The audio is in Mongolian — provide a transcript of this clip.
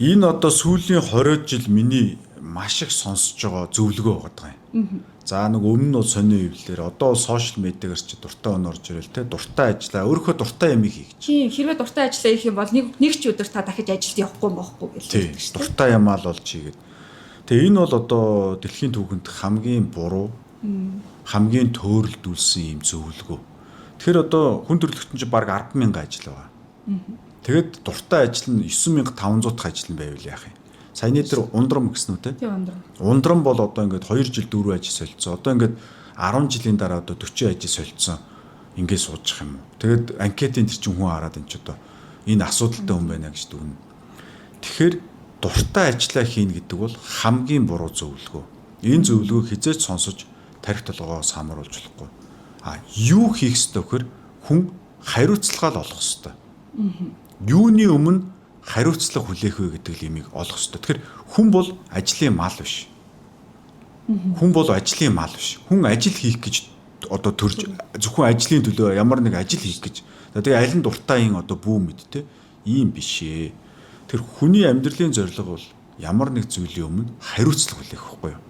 Энэ одоо сүүлийн 20 жил миний маш их сонсож байгаа зөвлөгөө байгаа юм. За нэг өмнө нь бол сонио хөвлөөр одоо бол сошиал медиагаар ч дуртай өн орж ирэл те дуртай ажиллаа өөрийнхөө дуртай ямиг хийх гэж. Тийм хэрвээ дуртай ажиллаа хийх юм бол нэг ч өдөр та дахиж ажилд явахгүй байхгүй гэж хэлдэг шүү дээ. Дуртай ямаа л болж хийгээд. Тэгээ энэ бол одоо дэлхийн түүхэнд хамгийн буруу хамгийн төөрөлдүүлсэн юм зөвлөгөө. Тэгэхээр одоо хүн төрөлхтөн чинь баг 10,000 ажил байгаа. Тэгээд дуртай ажил нь 9,500 дахь ажил нь байвал яах юм? Саяны дээр ундрам гэсэн үү те? Тийм ундрам. Ундрам бол одоо ингээд 2 жил 4 ажил солилцсон. Одоо ингээд 10 жилийн дараа одоо 40 ажил солилцсон. Ингээд суучих юм уу? Тэгээд анкетын тэр чинь хүн хараад энэ ч одоо энэ асуудалтай хүн байна гэж дүгнэ. Тэгэхээр дуртай ажиллаа хийн гэдэг бол хамгийн буруу зөвлөгөө. Энэ зөвлөгөөг хизээч сонсож тарих толгоо самруулж болохгүй. Юу хийх ёстой вөхөр хүн хариуцлага олох ёстой. Юуны өмнө хариуцлага хүлээх вэ гэдэг юмыг олох ёстой. Тэгэхээр хүн бол ажлын мал биш. Хүн бол ажлын мал биш. Хүн ажил хийх гэж одоо төрж зөвхөн ажлын төлөө ямар нэг ажил хийх гэж. Тэгээ аль нь дуртай юм одоо бүү мэд те. Ийм биш ээ. Тэр хүний амьдралын зорилго бол ямар нэг зүйлийн өмнө хариуцлага хүлээх байхгүй юу?